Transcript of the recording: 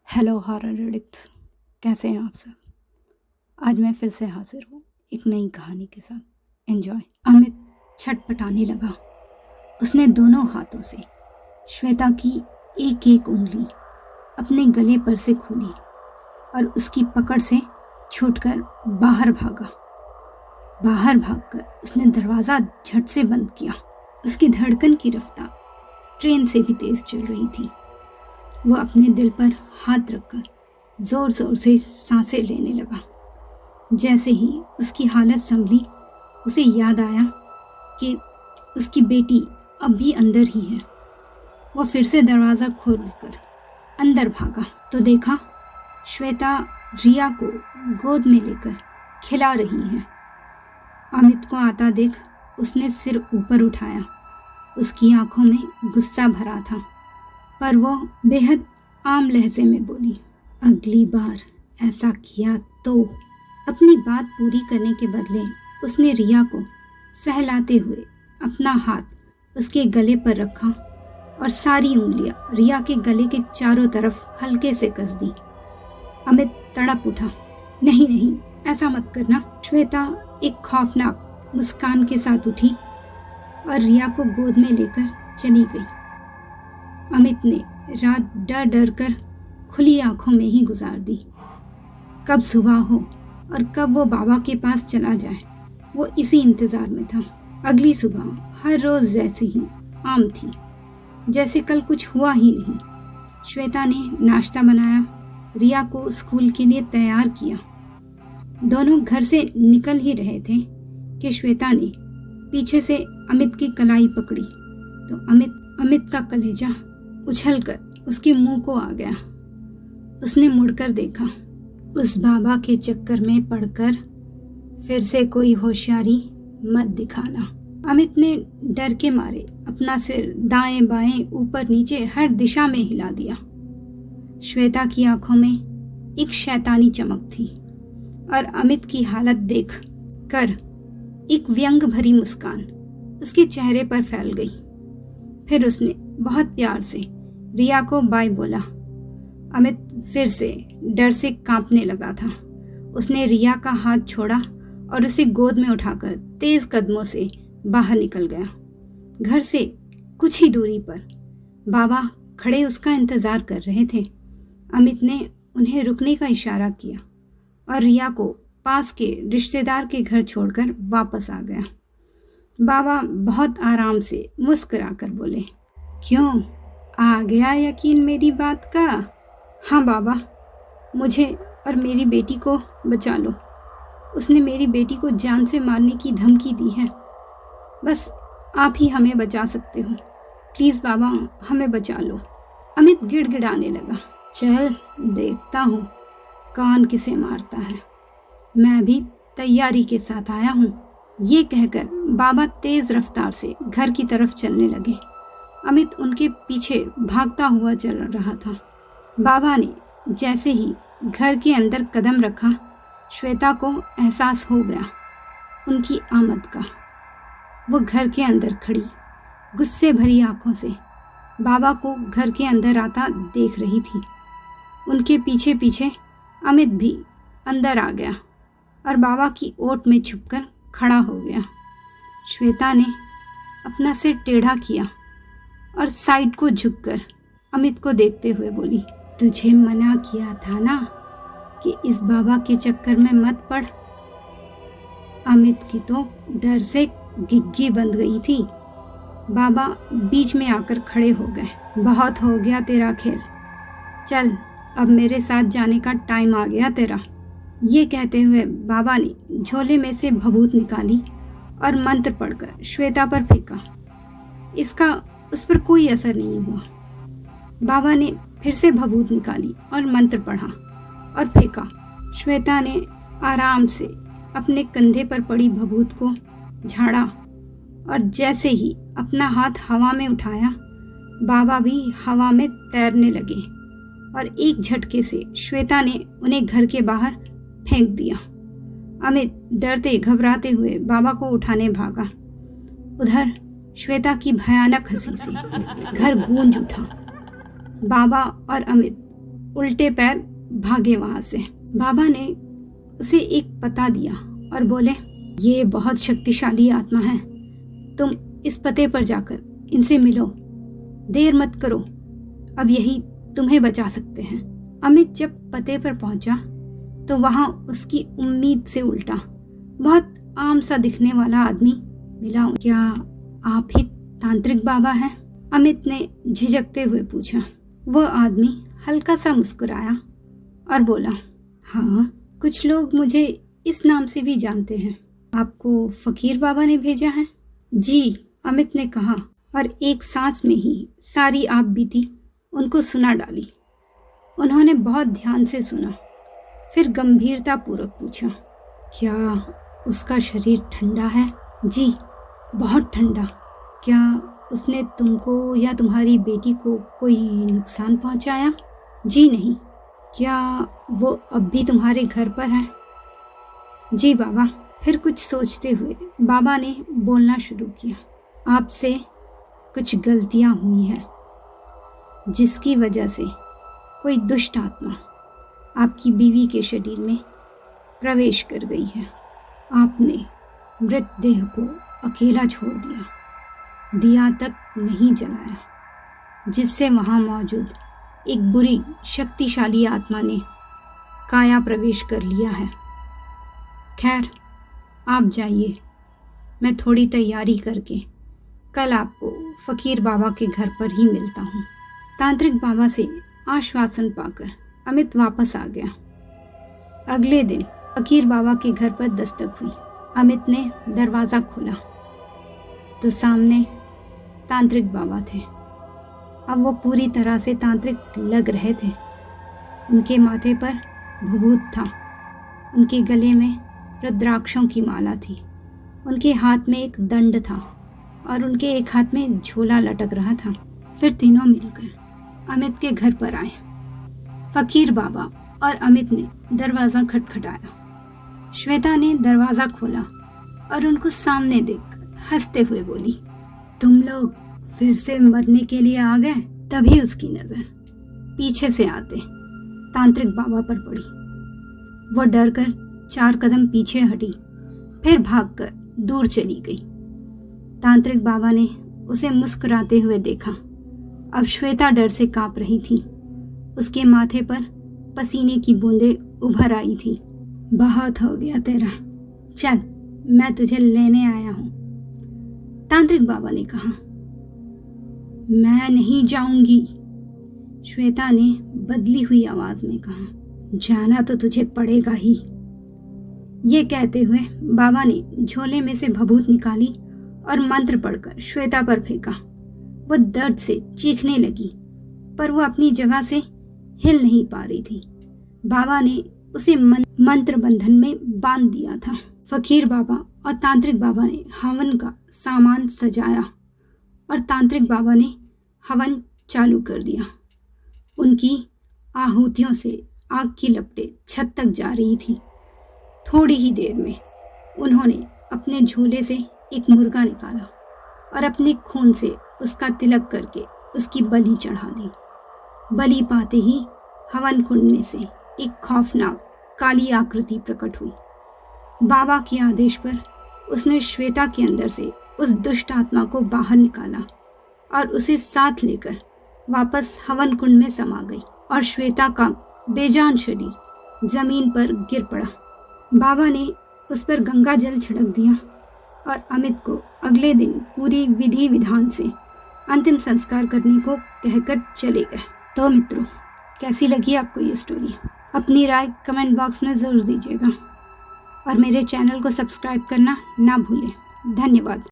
Hello horror addicts, कैसे हैं आप सब। आज मैं फिर से हाजिर हूँ एक नई कहानी के साथ। एंजॉय। अमित छटपटाने लगा। उसने दोनों हाथों से श्वेता की एक एक उंगली अपने गले पर से खोली और उसकी पकड़ से छूटकर बाहर भागा। बाहर भागकर उसने दरवाज़ा झट से बंद किया। उसकी धड़कन की रफ्तार ट्रेन से भी तेज चल रही थी। वो अपने दिल पर हाथ रखकर जोर जोर से सांसें लेने लगा। जैसे ही उसकी हालत संभली, उसे याद आया कि उसकी बेटी अब भी अंदर ही है। वो फिर से दरवाज़ा खोलकर अंदर भागा तो देखा श्वेता रिया को गोद में लेकर खिला रही है। अमित को आता देख उसने सिर ऊपर उठाया। उसकी आंखों में गुस्सा भरा था, पर वो बेहद आम लहजे में बोली, अगली बार ऐसा किया तो। अपनी बात पूरी करने के बदले उसने रिया को सहलाते हुए अपना हाथ उसके गले पर रखा और सारी उंगलियां रिया के गले के चारों तरफ हल्के से कस दी। अमित तड़प उठा, नहीं नहीं, ऐसा मत करना। श्वेता एक खौफनाक मुस्कान के साथ उठी और रिया को गोद में लेकर चली गई। अमित ने रात डर डर कर खुली आंखों में ही गुजार दी। कब सुबह हो और कब वो बाबा के पास चला जाए, वो इसी इंतज़ार में था। अगली सुबह हर रोज़ जैसी ही आम थी, जैसे कल कुछ हुआ ही नहीं। श्वेता ने नाश्ता बनाया, रिया को स्कूल के लिए तैयार किया। दोनों घर से निकल ही रहे थे कि श्वेता ने पीछे से अमित की कलाई पकड़ी तो अमित का कलेजा उछलकर उसके मुंह को आ गया। उसने मुड़कर देखा। उस बाबा के चक्कर में पड़कर फिर से कोई होशियारी मत दिखाना। अमित ने डर के मारे अपना सिर दाएं बाएं ऊपर नीचे हर दिशा में हिला दिया। श्वेता की आंखों में एक शैतानी चमक थी और अमित की हालत देख कर एक व्यंग भरी मुस्कान उसके चेहरे पर फैल गई। फिर उसने बहुत प्यार से रिया को बाय बोला। अमित फिर से डर से कांपने लगा था। उसने रिया का हाथ छोड़ा और उसे गोद में उठाकर तेज कदमों से बाहर निकल गया। घर से कुछ ही दूरी पर बाबा खड़े उसका इंतजार कर रहे थे। अमित ने उन्हें रुकने का इशारा किया और रिया को पास के रिश्तेदार के घर छोड़कर वापस आ गया। बाबा बहुत आराम से मुस्कुराकर बोले, क्यों, आ गया यकीन मेरी बात का? हाँ बाबा, मुझे और मेरी बेटी को बचा लो। उसने मेरी बेटी को जान से मारने की धमकी दी है। बस आप ही हमें बचा सकते हो। प्लीज़ बाबा, हमें बचा लो। अमित गिड़गिड़ाने लगा। चल देखता हूँ कौन किसे मारता है। मैं भी तैयारी के साथ आया हूँ। ये कहकर बाबा तेज रफ्तार से घर की तरफ चलने लगे। अमित उनके पीछे भागता हुआ चल रहा था। बाबा ने जैसे ही घर के अंदर कदम रखा, श्वेता को एहसास हो गया उनकी आमद का। वो घर के अंदर खड़ी गुस्से भरी आंखों से बाबा को घर के अंदर आता देख रही थी। उनके पीछे पीछे अमित भी अंदर आ गया और बाबा की ओट में छुपकर खड़ा हो गया। श्वेता ने अपना सिर टेढ़ा किया और साइड को झुककर अमित को देखते हुए बोली, तुझे मना किया था ना कि इस बाबा के चक्कर में मत पड़। अमित की तो डर से गिग्गी बंद गई थी। बाबा बीच में आकर खड़े हो गए। बहुत हो गया तेरा खेल, चल अब मेरे साथ जाने का टाइम आ गया तेरा। ये कहते हुए बाबा ने झोले में से भभूत निकाली और मंत्र पढ़कर श्वेता पर फेंका। इसका उस पर कोई असर नहीं हुआ। बाबा ने फिर से भभूत निकाली और मंत्र पढ़ा और फेंका। श्वेता ने आराम से अपने कंधे पर पड़ी भभूत को झाड़ा और जैसे ही अपना हाथ हवा में उठाया, बाबा भी हवा में तैरने लगे और एक झटके से श्वेता ने उन्हें घर के बाहर फेंक दिया। अमित डरते घबराते हुए बाबा को उठाने भागा। उधर श्वेता की भयानक हंसी से घर गूंज उठा। बाबा और अमित उल्टे पैर भागे वहां से। बाबा ने उसे एक पता दिया और बोले, ये बहुत शक्तिशाली आत्मा है, तुम इस पते पर जाकर इनसे मिलो, देर मत करो, अब यही तुम्हें बचा सकते हैं। अमित जब पते पर पहुंचा तो वहां उसकी उम्मीद से उल्टा बहुत आम सा दिखने वाला आदमी मिला। क्या आप ही तांत्रिक बाबा हैं? अमित ने झिझकते हुए पूछा। वह आदमी हल्का सा मुस्कुराया और बोला, हाँ, कुछ लोग मुझे इस नाम से भी जानते हैं। आपको फकीर बाबा ने भेजा है? जी, अमित ने कहा और एक सांस में ही सारी आप बीती उनको सुना डाली। उन्होंने बहुत ध्यान से सुना, फिर गंभीरता पूर्वक पूछा, क्या उसका शरीर ठंडा है? जी, बहुत ठंडा। क्या उसने तुमको या तुम्हारी बेटी को कोई नुकसान पहुंचाया? जी नहीं। क्या वो अब भी तुम्हारे घर पर है? जी बाबा। फिर कुछ सोचते हुए बाबा ने बोलना शुरू किया, आपसे कुछ गलतियां हुई हैं जिसकी वजह से कोई दुष्ट आत्मा आपकी बीवी के शरीर में प्रवेश कर गई है। आपने मृतदेह को अकेला छोड़ दिया तक नहीं जलाया, जिससे वहाँ मौजूद एक बुरी शक्तिशाली आत्मा ने काया प्रवेश कर लिया है। खैर, आप जाइए, मैं थोड़ी तैयारी करके कल आपको फकीर बाबा के घर पर ही मिलता हूँ। तांत्रिक बाबा से आश्वासन पाकर अमित वापस आ गया। अगले दिन फकीर बाबा के घर पर दस्तक हुई। अमित ने दरवाज़ा खोला तो सामने तांत्रिक बाबा थे। अब वो पूरी तरह से तांत्रिक लग रहे थे। उनके माथे पर भभूत था, उनके गले में रुद्राक्षों की माला थी, उनके हाथ में एक दंड था और उनके एक हाथ में झोला लटक रहा था। फिर तीनों मिलकर अमित के घर पर आए। फकीर बाबा और अमित ने दरवाज़ा खटखटाया। श्वेता ने दरवाज़ा खोला और उनको सामने देखकर हंसते हुए बोली, तुम लोग फिर से मरने के लिए आ गए? तभी उसकी नज़र पीछे से आते तांत्रिक बाबा पर पड़ी। वो डर कर 4 कदम पीछे हटी, फिर भागकर दूर चली गई। तांत्रिक बाबा ने उसे मुस्कुराते हुए देखा। अब श्वेता डर से कांप रही थी। उसके माथे पर पसीने की बूंदें उभर आई थी। बहुत हो गया तेरा, चल मैं तुझे लेने आया हूँ, तांत्रिक बाबा ने कहा। मैं नहीं जाऊंगी, श्वेता ने बदली हुई आवाज में कहा। जाना तो तुझे पड़ेगा ही। ये कहते हुए बाबा ने झोले में से भभूत निकाली और मंत्र पढ़कर श्वेता पर फेंका। वो दर्द से चीखने लगी, पर वो अपनी जगह से हिल नहीं पा रही थी। बाबा ने उसे मंत्र बंधन में बांध दिया था। फकीर बाबा और तांत्रिक बाबा ने हवन का सामान सजाया और तांत्रिक बाबा ने हवन चालू कर दिया। उनकी आहुतियों से आग की लपटें छत तक जा रही थी। थोड़ी ही देर में उन्होंने अपने झोले से एक मुर्गा निकाला और अपने खून से उसका तिलक करके उसकी बलि चढ़ा दी। बलि पाते ही हवन कुंड में से एक खौफनाक काली आकृति प्रकट हुई। बाबा के आदेश पर उसने श्वेता के अंदर से उस दुष्ट आत्मा को बाहर निकाला और उसे साथ लेकर वापस हवन कुंड में समा गई और श्वेता का बेजान शरीर जमीन पर गिर पड़ा। बाबा ने उस पर गंगा जल छिड़क दिया और अमित को अगले दिन पूरी विधि विधान से अंतिम संस्कार करने को कहकर चले गए। तो मित्रों, कैसी लगी आपको ये स्टोरी? अपनी राय कमेंट बॉक्स में ज़रूर दीजिएगा और मेरे चैनल को सब्सक्राइब करना ना भूलें। धन्यवाद।